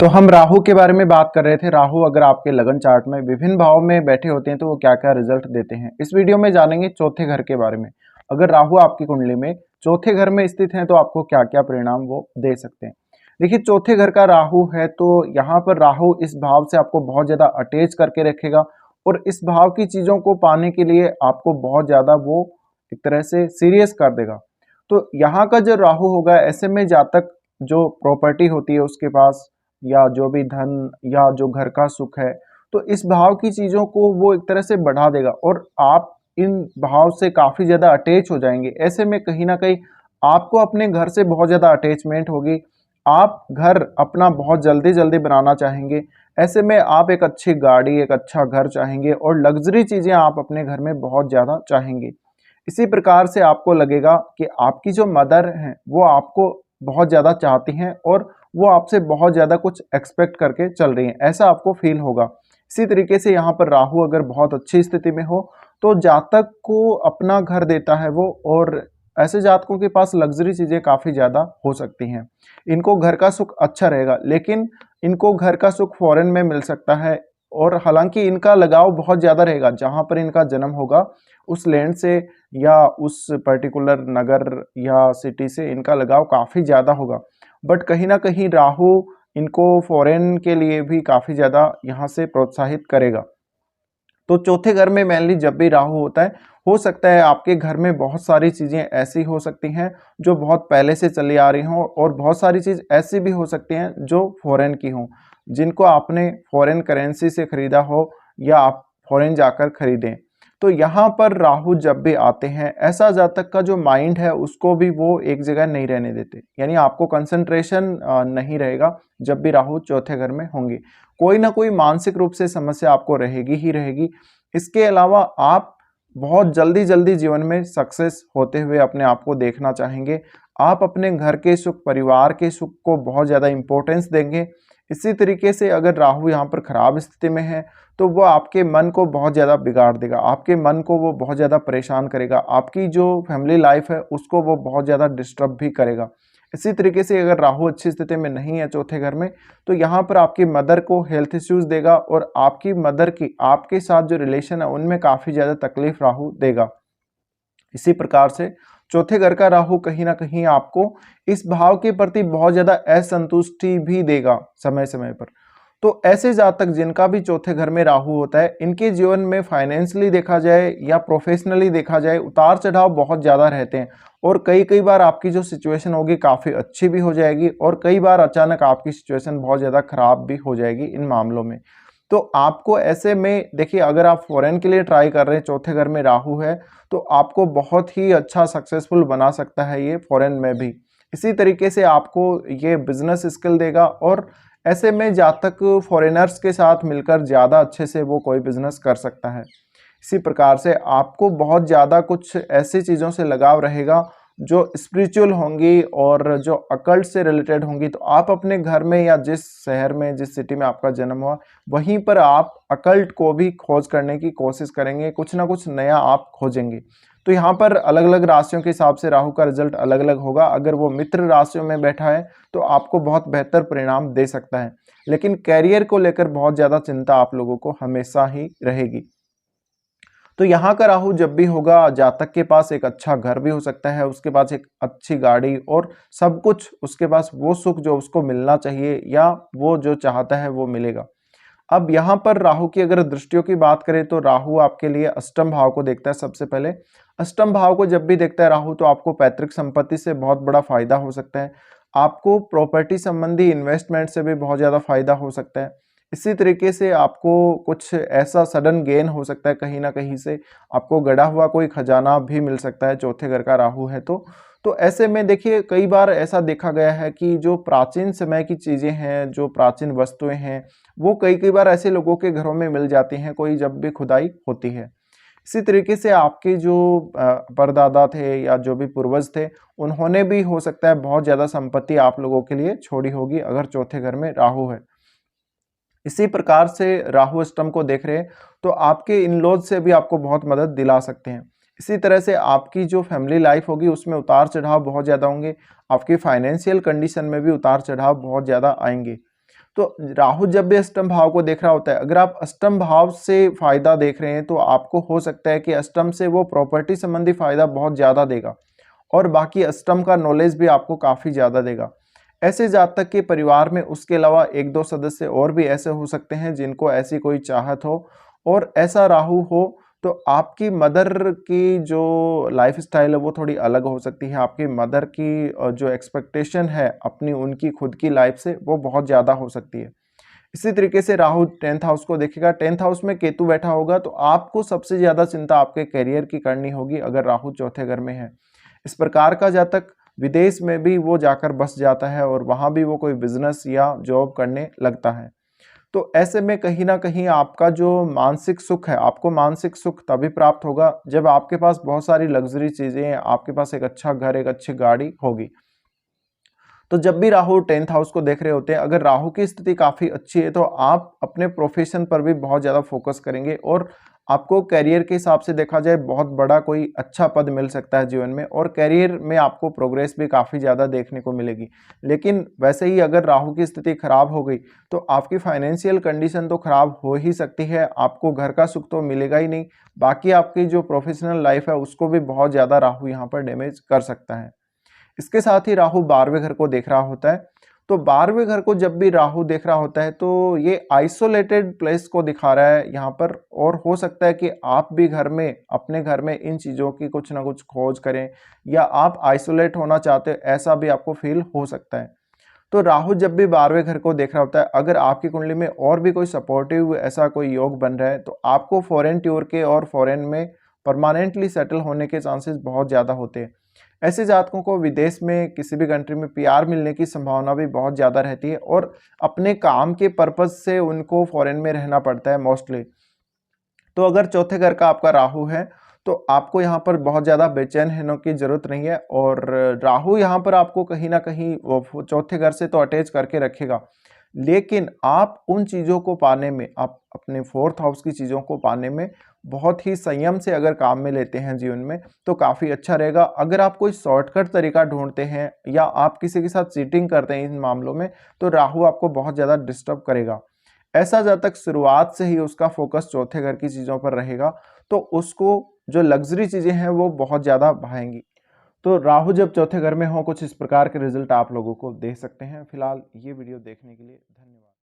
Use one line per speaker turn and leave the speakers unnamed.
तो हम राहु के बारे में बात कर रहे थे। राहु अगर आपके लगन चार्ट में विभिन्न भाव में बैठे होते हैं तो वो क्या क्या रिजल्ट देते हैं, इस वीडियो में जानेंगे चौथे घर के बारे में। अगर राहु आपकी कुंडली में चौथे घर में स्थित है तो आपको क्या क्या परिणाम वो दे सकते हैं। देखिए, चौथे घर का राहु है तो यहाँ पर राहु इस भाव से आपको बहुत ज्यादा अटैच करके रखेगा और इस भाव की चीजों को पाने के लिए आपको बहुत ज्यादा वो एक तरह से सीरियस कर देगा। तो यहाँ का जो राहु होगा, ऐसे में जातक जो प्रॉपर्टी होती है उसके पास, या जो भी धन या जो घर का सुख है, तो इस भाव की चीजों को वो एक तरह से बढ़ा देगा और आप इन भाव से काफी ज्यादा अटैच हो जाएंगे। ऐसे में कहीं ना कहीं आपको अपने घर से बहुत ज्यादा अटैचमेंट होगी। आप घर अपना बहुत जल्दी जल्दी बनाना चाहेंगे। ऐसे में आप एक अच्छी गाड़ी, एक अच्छा घर चाहेंगे और लग्जरी चीजें आप अपने घर में बहुत ज्यादा चाहेंगे। इसी प्रकार से आपको लगेगा कि आपकी जो मदर हैं वो आपको बहुत ज़्यादा चाहती हैं और वो आपसे बहुत ज़्यादा कुछ एक्सपेक्ट करके चल रही हैं, ऐसा आपको फील होगा। इसी तरीके से यहाँ पर राहु अगर बहुत अच्छी स्थिति में हो तो जातक को अपना घर देता है वो, और ऐसे जातकों के पास लग्जरी चीज़ें काफ़ी ज़्यादा हो सकती हैं। इनको घर का सुख अच्छा रहेगा, लेकिन इनको घर का सुख फॉरेन में मिल सकता है। और हालांकि इनका लगाव बहुत ज़्यादा रहेगा, जहाँ पर इनका जन्म होगा उस लैंड से या उस पर्टिकुलर नगर या सिटी से इनका लगाव काफ़ी ज़्यादा होगा। बट कहीं ना कहीं राहु इनको फॉरेन के लिए भी काफ़ी ज़्यादा यहाँ से प्रोत्साहित करेगा। तो चौथे घर में मेनली जब भी राहु होता है, हो सकता है आपके घर में बहुत सारी चीज़ें ऐसी हो सकती हैं जो बहुत पहले से चली आ रही हों, और बहुत सारी चीज़ ऐसी भी हो सकती हैं जो फॉरेन की हों, जिनको आपने फॉरेन करेंसी से ख़रीदा हो या आप फॉरेन जाकर खरीदें। तो यहाँ पर राहु जब भी आते हैं, ऐसा जातक का जो माइंड है उसको भी वो एक जगह नहीं रहने देते, यानी आपको कंसंट्रेशन नहीं रहेगा। जब भी राहु चौथे घर में होंगे, कोई ना कोई मानसिक रूप से समस्या आपको रहेगी ही रहेगी। इसके अलावा आप बहुत जल्दी जल्दी जीवन में सक्सेस होते हुए अपने आप को देखना चाहेंगे। आप अपने घर के सुख, परिवार के सुख को बहुत ज़्यादा इम्पोर्टेंस देंगे। इसी तरीके से अगर राहु यहाँ पर खराब स्थिति में है तो वो आपके मन को बहुत ज़्यादा बिगाड़ देगा, आपके मन को वो बहुत ज़्यादा परेशान करेगा, आपकी जो फैमिली लाइफ है उसको वो बहुत ज़्यादा डिस्टर्ब भी करेगा। इसी तरीके से अगर राहु अच्छी स्थिति में नहीं है चौथे घर में, तो यहाँ पर आपकी मदर को हेल्थ इश्यूज देगा और आपकी मदर की आपके साथ जो रिलेशन है उनमें काफ़ी ज़्यादा तकलीफ राहु देगा। इसी प्रकार से चौथे घर का राहु कहीं ना कहीं आपको इस भाव के प्रति बहुत ज़्यादा असंतुष्टि भी देगा समय समय पर। तो ऐसे जातक जिनका भी चौथे घर में राहु होता है, इनके जीवन में फाइनेंशियली देखा जाए या प्रोफेशनली देखा जाए उतार चढ़ाव बहुत ज़्यादा रहते हैं, और कई कई बार आपकी जो सिचुएशन होगी काफ़ी अच्छी भी हो जाएगी और कई बार अचानक आपकी सिचुएशन बहुत ज़्यादा खराब भी हो जाएगी इन मामलों में। तो आपको ऐसे में देखिए, अगर आप फॉरेन के लिए ट्राई कर रहे हैं, चौथे घर में राहु है, तो आपको बहुत ही अच्छा सक्सेसफुल बना सकता है ये फॉरेन में भी। इसी तरीके से आपको ये बिजनेस स्किल देगा, और ऐसे में जातक फॉरेनर्स के साथ मिलकर ज़्यादा अच्छे से वो कोई बिजनेस कर सकता है। इसी प्रकार से आपको बहुत ज़्यादा कुछ ऐसी चीज़ों से लगाव रहेगा जो स्पिरिचुअल होंगी और जो अकल्ट से रिलेटेड होंगी। तो आप अपने घर में या जिस शहर में, जिस सिटी में आपका जन्म हुआ, वहीं पर आप अकल्ट को भी खोज करने की कोशिश करेंगे, कुछ ना कुछ नया आप खोजेंगे। तो यहाँ पर अलग अलग राशियों के हिसाब से राहु का रिजल्ट अलग अलग होगा। अगर वो मित्र राशियों में बैठा है तो आपको बहुत बेहतर परिणाम दे सकता है, लेकिन कैरियर को लेकर बहुत ज़्यादा चिंता आप लोगों को हमेशा ही रहेगी। तो यहाँ का राहु जब भी होगा, जातक के पास एक अच्छा घर भी हो सकता है, उसके पास एक अच्छी गाड़ी और सब कुछ, उसके पास वो सुख जो उसको मिलना चाहिए या वो जो चाहता है वो मिलेगा। अब यहाँ पर राहु की अगर दृष्टियों की बात करें तो राहु आपके लिए अष्टम भाव को देखता है। सबसे पहले अष्टम भाव को जब भी देखता है राहु, तो आपको पैतृक संपत्ति से बहुत बड़ा फायदा हो सकता है, आपको प्रॉपर्टी संबंधी इन्वेस्टमेंट से भी बहुत ज़्यादा फायदा हो सकता है। इसी तरीके से आपको कुछ ऐसा सडन गेन हो सकता है, कहीं ना कहीं से आपको गड़ा हुआ कोई खजाना भी मिल सकता है, चौथे घर का राहु है तो ऐसे में देखिए, कई बार ऐसा देखा गया है कि जो प्राचीन समय की चीज़ें हैं, जो प्राचीन वस्तुएं हैं, वो कई कई बार ऐसे लोगों के घरों में मिल जाती हैं, कोई जब भी खुदाई होती है। इसी तरीके से आपके जो परदादा थे या जो भी पूर्वज थे, उन्होंने भी हो सकता है बहुत ज़्यादा संपत्ति आप लोगों के लिए छोड़ी होगी अगर चौथे घर में राहु है। इसी प्रकार से राहु अष्टम को देख रहे हैं तो आपके इन लॉज से भी आपको बहुत मदद दिला सकते हैं। इसी तरह से आपकी जो फैमिली लाइफ होगी उसमें उतार चढ़ाव बहुत ज़्यादा होंगे, आपकी फाइनेंशियल कंडीशन में भी उतार चढ़ाव बहुत ज़्यादा आएंगे। तो राहु जब भी अष्टम भाव को देख रहा होता है, अगर आप अष्टम भाव से फायदा देख रहे हैं तो आपको हो सकता है कि अष्टम से वो प्रॉपर्टी संबंधी फायदा बहुत ज्यादा देगा और बाकी अष्टम का नॉलेज भी आपको काफी ज्यादा देगा। ऐसे जातक के परिवार में उसके अलावा एक दो सदस्य और भी ऐसे हो सकते हैं जिनको ऐसी कोई चाहत हो और ऐसा राहु हो तो आपकी मदर की जो लाइफस्टाइल है वो थोड़ी अलग हो सकती है। आपकी मदर की जो एक्सपेक्टेशन है अपनी उनकी खुद की लाइफ से वो बहुत ज़्यादा हो सकती है। इसी तरीके से राहु 10th हाउस को देखेगा, 10th हाउस में केतु बैठा होगा तो आपको सबसे ज़्यादा चिंता आपके करियर की करनी होगी अगर राहु चौथे घर में है। इस प्रकार का जातक विदेश में भी वो जाकर बस जाता है और वहाँ भी वो कोई बिजनेस या जॉब करने लगता है। तो ऐसे में कहीं ना कहीं आपका जो मानसिक सुख है, आपको मानसिक सुख तभी प्राप्त होगा जब आपके पास बहुत सारी लग्जरी चीजें हैं, आपके पास एक अच्छा घर, एक अच्छी गाड़ी होगी। तो जब भी राहु 10th हाउस को देख रहे होते हैं, अगर राहु की स्थिति काफी अच्छी है तो आप अपने प्रोफेशन पर भी बहुत ज्यादा फोकस करेंगे और आपको करियर के हिसाब से देखा जाए बहुत बड़ा कोई अच्छा पद मिल सकता है जीवन में और करियर में आपको प्रोग्रेस भी काफी ज्यादा देखने को मिलेगी। लेकिन वैसे ही अगर राहु की स्थिति खराब हो गई तो आपकी फाइनेंशियल कंडीशन तो खराब हो ही सकती है, आपको घर का सुख तो मिलेगा ही नहीं, बाकी आपकी जो प्रोफेशनल लाइफ है उसको भी बहुत ज्यादा राहु यहाँ पर डैमेज कर सकता है। इसके साथ ही राहु 12वें घर को देख रहा होता है। तो 12वें घर को जब भी राहु देख रहा होता है तो ये आइसोलेटेड प्लेस को दिखा रहा है यहाँ पर और हो सकता है कि आप भी घर में अपने घर में इन चीज़ों की कुछ ना कुछ खोज करें या आप आइसोलेट होना चाहते हो, ऐसा भी आपको फील हो सकता है। तो राहु जब भी 12वें घर को देख रहा होता है, अगर आपकी कुंडली में और भी कोई सपोर्टिव ऐसा कोई योग बन रहा है तो आपको फॉरेन टूर के और फॉरेन में परमानेंटली सेटल होने के चांसेस बहुत ज़्यादा होते हैं। ऐसे जातकों को विदेश में किसी भी कंट्री में पीआर मिलने की संभावना भी बहुत ज़्यादा रहती है और अपने काम के पर्पज से उनको फॉरेन में रहना पड़ता है मोस्टली। तो अगर चौथे घर का आपका राहु है तो आपको यहाँ पर बहुत ज़्यादा बेचैन होने की जरूरत नहीं है और राहु यहाँ पर आपको कहीं ना कहीं वो चौथे घर से तो अटैच करके रखेगा, लेकिन आप उन चीज़ों को पाने में, आप अपने 4th हाउस की चीज़ों को पाने में बहुत ही संयम से अगर काम में लेते हैं जीवन में तो काफ़ी अच्छा रहेगा। अगर आप कोई शॉर्टकट तरीका ढूंढते हैं या आप किसी के साथ चीटिंग करते हैं इन मामलों में तो राहु आपको बहुत ज़्यादा डिस्टर्ब करेगा। ऐसा जब तक शुरुआत से ही उसका फोकस चौथे घर की चीज़ों पर रहेगा तो उसको जो लग्जरी चीज़ें हैं वो बहुत ज़्यादा भाएंगी। तो राहु जब चौथे घर में हो कुछ इस प्रकार के रिजल्ट आप लोगों को दे सकते हैं। फिलहाल ये वीडियो देखने के लिए धन्यवाद।